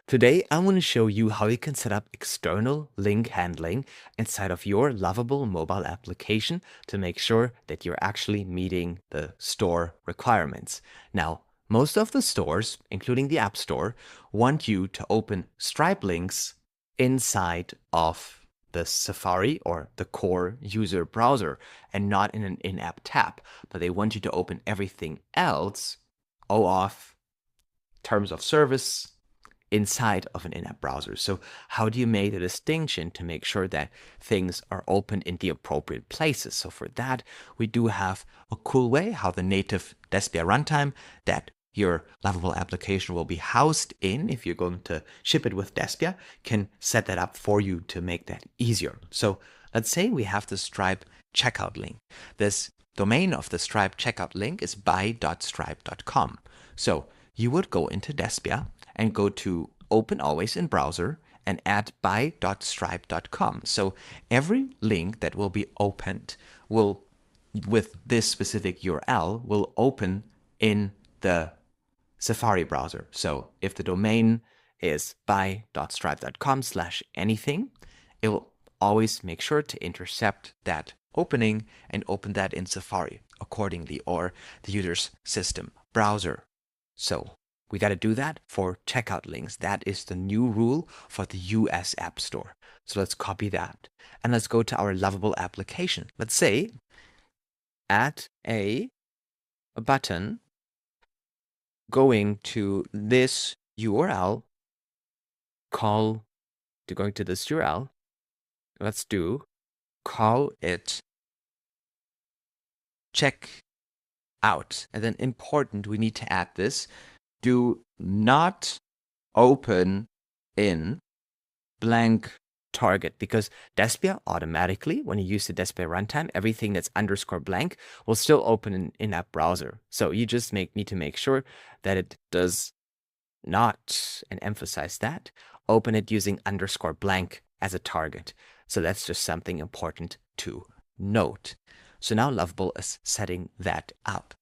Today, I want to show you how you can set up external link handling inside of your Lovable mobile application to make sure that you're actually meeting the store requirements. Now, most of the stores, including the App Store, want you to open Stripe links inside of the Safari or the core user browser and not in an in-app tab, but they want you to open everything else, OAuth, terms of service, inside of an in-app browser. So how do you make the distinction to make sure that things are open in the appropriate places? So for that, we do have a cool way how the native Despia runtime that your Lovable application will be housed in, if you're going to ship it with Despia, can set that up for you to make that easier. So let's say we have the Stripe checkout link. This domain of the Stripe checkout link is buy.stripe.com. So you would go into Despia and go to Open Always in Browser and add buy.stripe.com. So every link that will be opened will, with this specific URL, will open in the Safari browser. So if the domain is buy.stripe.com/anything, it will always make sure to intercept that opening and open that in Safari accordingly, or the user's system browser. So we got to do that for checkout links. That is the new rule for the US App Store. So let's copy that. And let's go to our Lovable application. Let's say add a button going to this URL, going to this URL. Let's call it check out. And then important, we need to add this. Do not open in blank target, because Despia automatically, when you use the Despia runtime, everything that's _blank will still open in in-app browser. So you just need to make sure that it does not, and emphasize that, open it using _blank as a target. So that's just something important to note. So now Lovable is setting that up.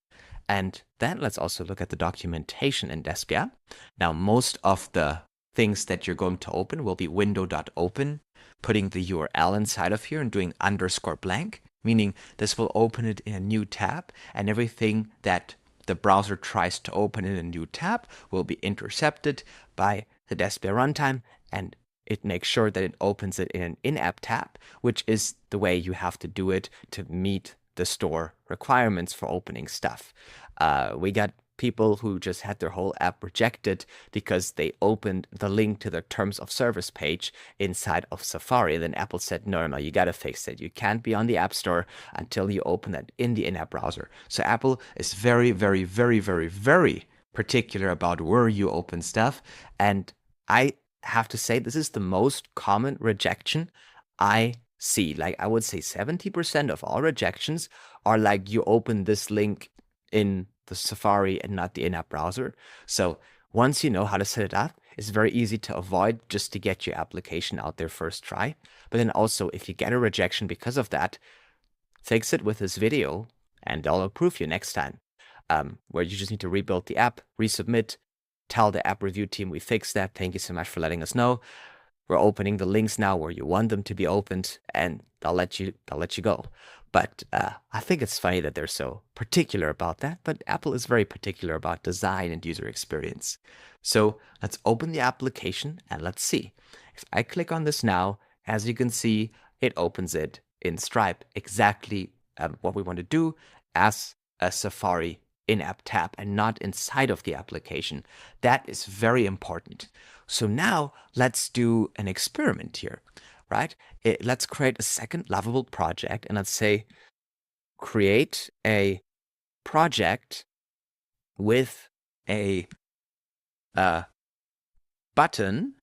And then let's also look at the documentation in Despia. Now, most of the things that you're going to open will be Window.open, putting the URL inside of here and doing _blank, meaning this will open it in a new tab, and everything that the browser tries to open in a new tab will be intercepted by the Despia runtime, and it makes sure that it opens it in an in-app tab, which is the way you have to do it to meet the store requirements for opening stuff. We got people who just had their whole app rejected because they opened the link to the terms of service page inside of Safari. Then Apple said, no, you got to fix it. You can't be on the App Store until you open that in the in-app browser. So Apple is very, very, very, very, very particular about where you open stuff. And I have to say, this is the most common rejection I see. Like, I would say 70% of all rejections are like, you open this link in the Safari and not the in-app browser. So once you know how to set it up, it's very easy to avoid, just to get your application out there first try. But then also, if you get a rejection because of that, fix it with this video and I'll approve you next time. Where you just need to rebuild the app, resubmit, tell the app review team we fixed that. Thank you so much for letting us know. We're opening the links now where you want them to be opened, and they'll let you go. But I think it's funny that they're so particular about that. But Apple is very particular about design and user experience. So let's open the application and let's see. If I click on this now, as you can see, it opens it in Stripe, exactly what we want to do, as a Safari in-app tab and not inside of the application. That is very important. So now let's do an experiment here, right? Let's create a second Lovable project, and let's say create a project with a button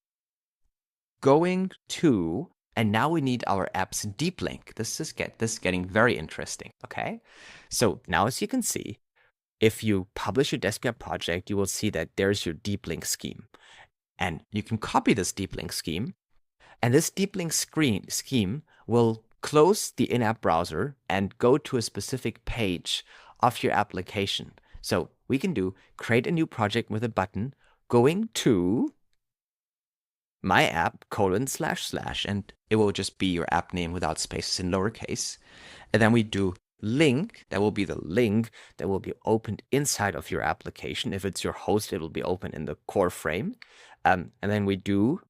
going to, and now we need our app's deep link. This is getting very interesting, okay? So now, as you can see, if you publish your Despia project, you will see that there's your deep link scheme. And you can copy this deep link scheme, and this deep link scheme will close the in-app browser and go to a specific page of your application. So we can create a new project with a button going to my app : / and it will just be your app name without spaces in lowercase. And then we do link, that will be the link that will be opened inside of your application. If it's your host, it will be open in the core frame. And then we do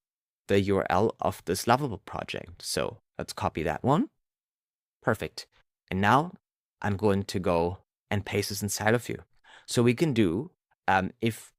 the URL of this Lovable project. So let's copy that one. Perfect. And now I'm going to go and paste this inside of here. So we can do, if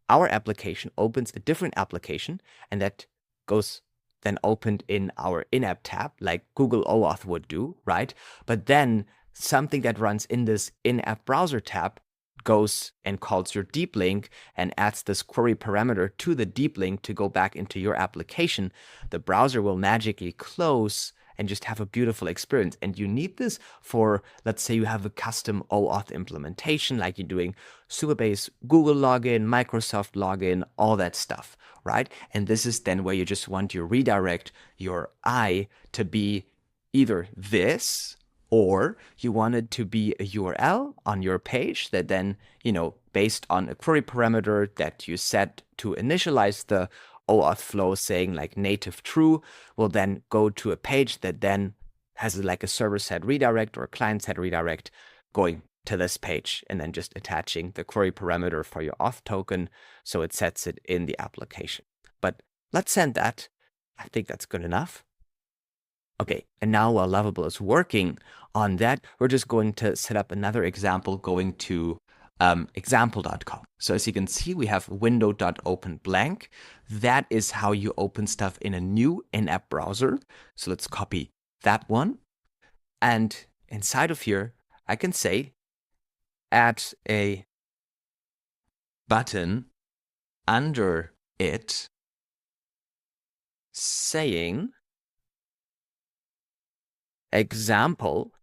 our application opens a different application and that goes then opened in our in-app tab, like Google OAuth would do, right? But then something that runs in this in-app browser tab goes and calls your deep link and adds this query parameter to the deep link to go back into your application, the browser will magically close and just have a beautiful experience. And you need this for, let's say you have a custom OAuth implementation, like you're doing Superbase Google login, Microsoft login, all that stuff, right? And this is then where you just want your redirect, your I, to be either this, or you want it to be a URL on your page that then, based on a query parameter that you set to initialize the OAuth flow, saying like native true, will then go to a page that then has like a server-side redirect or a client-side redirect going to this page, and then just attaching the query parameter for your auth token, so it sets it in the application. But let's send that. I think that's good enough. Okay, and now while Lovable is working on that, we're just going to set up another example going to example.com. So as you can see, we have window.open blank. That is how you open stuff in a new in-app browser. So let's copy that one. And inside of here, I can say, add a button under it saying example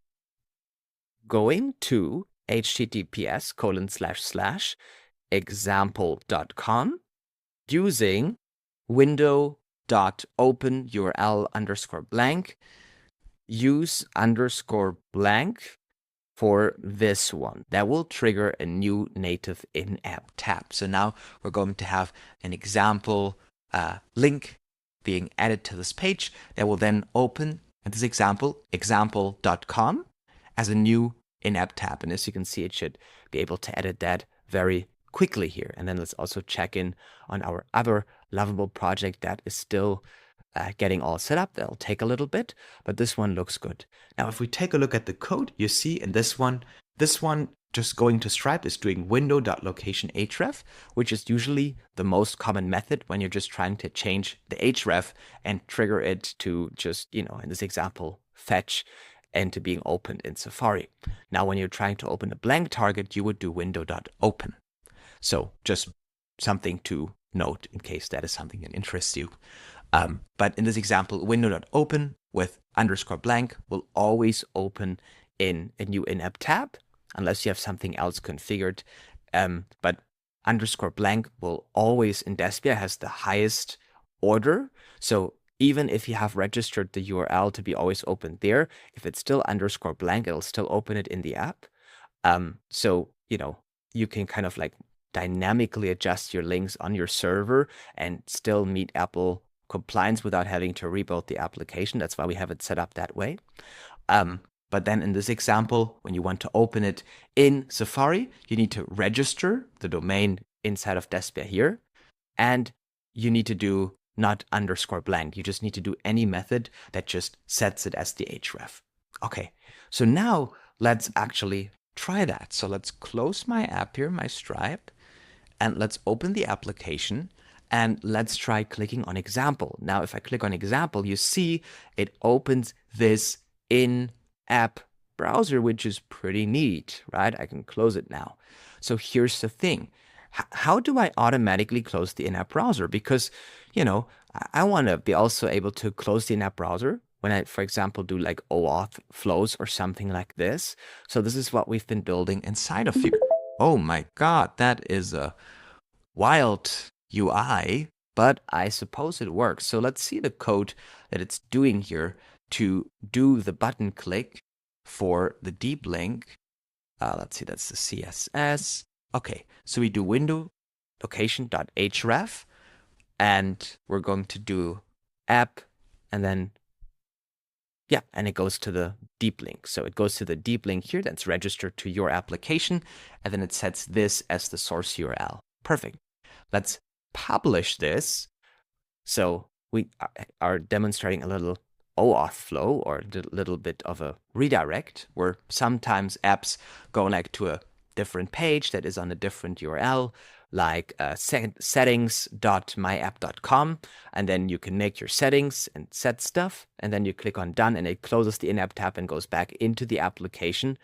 going to https://example.com using window.open URL _blank, use _blank for this one. That will trigger a new native in-app tab. So now we're going to have an example link being added to this page that will then open, in this example, example.com as a new in-app tab. And as you can see, it should be able to edit that very quickly here. And then let's also check in on our other Lovable project that is still getting all set up. That'll take a little bit, but this one looks good. Now, if we take a look at the code, you see in this one just going to Stripe is doing window.location.href, which is usually the most common method when you're just trying to change the href and trigger it to just, in this example, fetch and to being opened in Safari. Now, when you're trying to open a blank target, you would do window.open. So just something to note in case that is something that interests you. But in this example, window.open with _blank will always open in a new in-app tab, unless you have something else configured. But _blank will always, in Despia, has the highest order. So even if you have registered the URL to be always open there, if it's still _blank, it'll still open it in the app. So, you can kind of like dynamically adjust your links on your server and still meet Apple compliance without having to rebuild the application. That's why we have it set up that way. But then in this example, when you want to open it in Safari, you need to register the domain inside of Despia here. And you need to do not _blank. You just need to do any method that just sets it as the href. Okay, so now let's actually try that. So let's close my app here, my Stripe, and let's open the application. And let's try clicking on example. Now, if I click on example, you see it opens this in-app browser, which is pretty neat, right? I can close it now. So here's the thing. How do I automatically close the in-app browser? Because, I want to be also able to close the in-app browser when I, for example, do like OAuth flows or something like this. So this is what we've been building inside of here. Oh my God, that is a wild UI, but I suppose it works. So let's see the code that it's doing here to do the button click for the deep link. Let's see, that's the CSS. Okay, so we do window.location.href. and we're going to do app, and then yeah, and it goes to the deep link. So it goes to the deep link here that's registered to your application, and then it sets this as the source URL. Perfect. Let's publish this. So we are demonstrating a little OAuth flow, or a little bit of a redirect, where sometimes apps go like to a different page that is on a different URL, like settings.myapp.com, and then you can make your settings and set stuff, and then you click on done, and it closes the in-app tab and goes back into the application.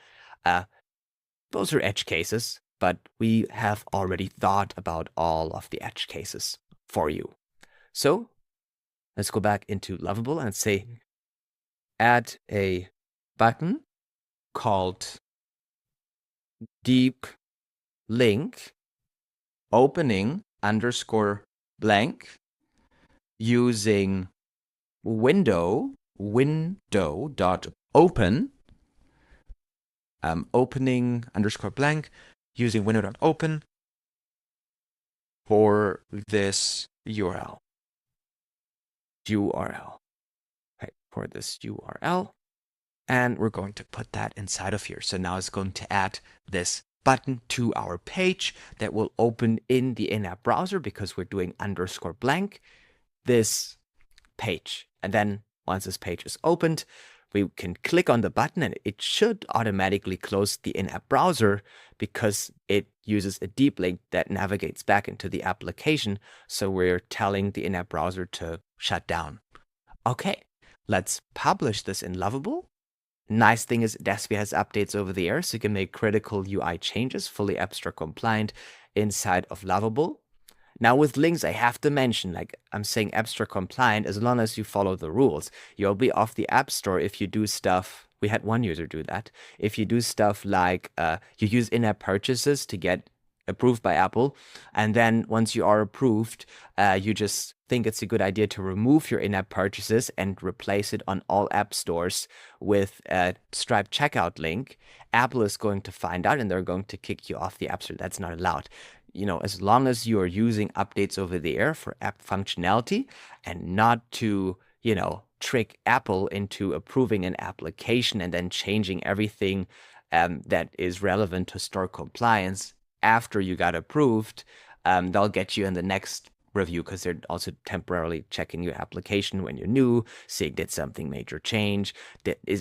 Those are edge cases, but we have already thought about all of the edge cases for you. So let's go back into Lovable and say, add a button called deep link opening _blank using window.open opening _blank using window.open for this URL. Right, for this URL. And we're going to put that inside of here. So now it's going to add this button to our page that will open in the in-app browser, because we're doing _blank this page. And then once this page is opened, we can click on the button and it should automatically close the in-app browser, because it uses a deep link that navigates back into the application. So we're telling the in-app browser to shut down. Okay, let's publish this in Lovable. Nice thing is Despia has updates over the air, so you can make critical UI changes fully AppStore compliant inside of Lovable. Now with links, I have to mention, like I'm saying AppStore compliant as long as you follow the rules. You'll be off the App Store if you do stuff. We had one user do that. If you do stuff like you use in-app purchases to get approved by Apple, and then once you are approved, you just think it's a good idea to remove your in-app purchases and replace it on all app stores with a Stripe checkout link, Apple is going to find out and they're going to kick you off the App Store. That's not allowed. You know, as long as you are using updates over the air for app functionality and not to, you know, trick Apple into approving an application and then changing everything that is relevant to store compliance after you got approved, they'll get you in the next review, because they're also temporarily checking your application when you're new, seeing did something major change,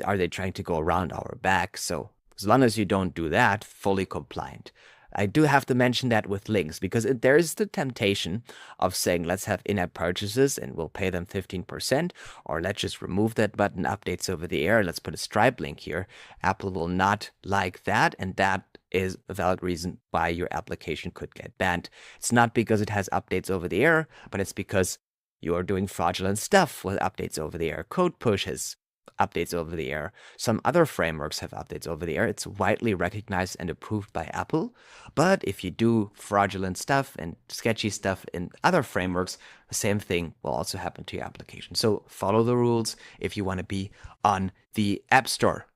are they trying to go around our back? So as long as you don't do that, fully compliant. I do have to mention that with links, because there is the temptation of saying, let's have in-app purchases and we'll pay them 15%, or let's just remove that button, updates over the air, let's put a Stripe link here. Apple will not like that, and that is a valid reason why your application could get banned. It's not because it has updates over the air, but it's because you are doing fraudulent stuff with updates over the air. Code Push has updates over the air. Some other frameworks have updates over the air. It's widely recognized and approved by Apple. But if you do fraudulent stuff and sketchy stuff in other frameworks, the same thing will also happen to your application. So follow the rules if you want to be on the App Store.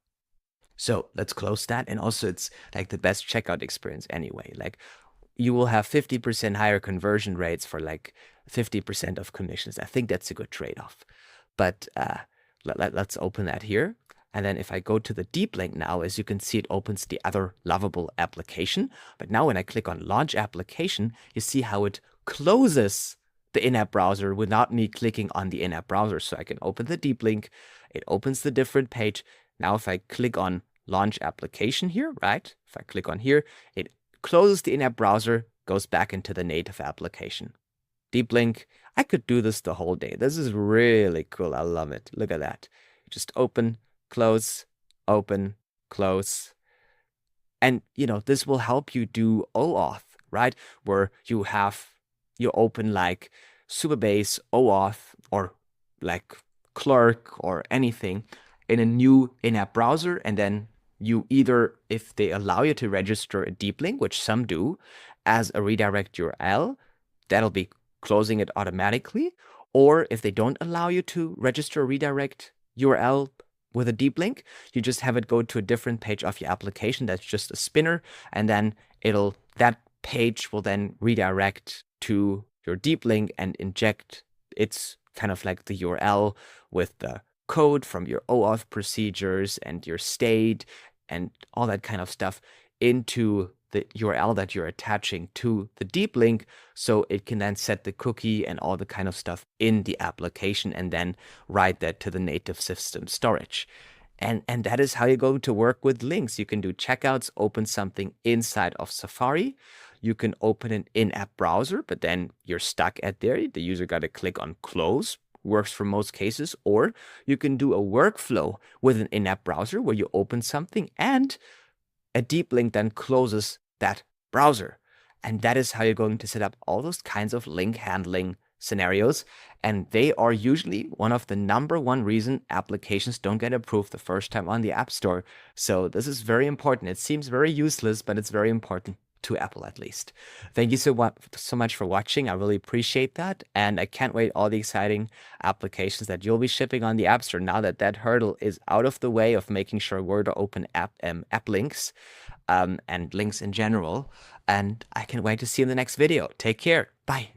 So let's close that. And also, it's like the best checkout experience anyway. Like, you will have 50% higher conversion rates for like 50% of commissions. I think that's a good trade-off. But let's open that here. And then if I go to the deep link now, as you can see, it opens the other Lovable application. But now when I click on Launch Application, you see how it closes the in-app browser without me clicking on the in-app browser. So I can open the deep link. It opens the different page. Now, if I click on Launch Application here, right? If I click on here, it closes the in-app browser, goes back into the native application. Deep link, I could do this the whole day. This is really cool. I love it. Look at that. Just open, close, open, close. And, you know, this will help you do OAuth, right? Where you open like Supabase, OAuth, or like Clerk or anything in a new in-app browser, and then you either, if they allow you to register a deep link, which some do, as a redirect URL, that'll be closing it automatically. Or if they don't allow you to register a redirect URL with a deep link, you just have it go to a different page of your application that's just a spinner, and then that page will then redirect to your deep link and inject its kind of like the URL with the code from your OAuth procedures and your state and all that kind of stuff into the URL that you're attaching to the deep link, so it can then set the cookie and all the kind of stuff in the application and then write that to the native system storage. And that is how you're going to work with links. You can do checkouts, open something inside of Safari. You can open an in-app browser, but then you're stuck at there. The user got to click on close. Works for most cases. Or you can do a workflow with an in-app browser where you open something and a deep link then closes that browser. And that is how you're going to set up all those kinds of link handling scenarios. And they are usually one of the #1 reason applications don't get approved the first time on the App Store. So this is very important. It seems very useless, but it's very important to Apple at least. Thank you so much for watching. I really appreciate that. And I can't wait all the exciting applications that you'll be shipping on the App Store now that that hurdle is out of the way of making sure Window.open app links and links in general. And I can't wait to see you in the next video. Take care. Bye.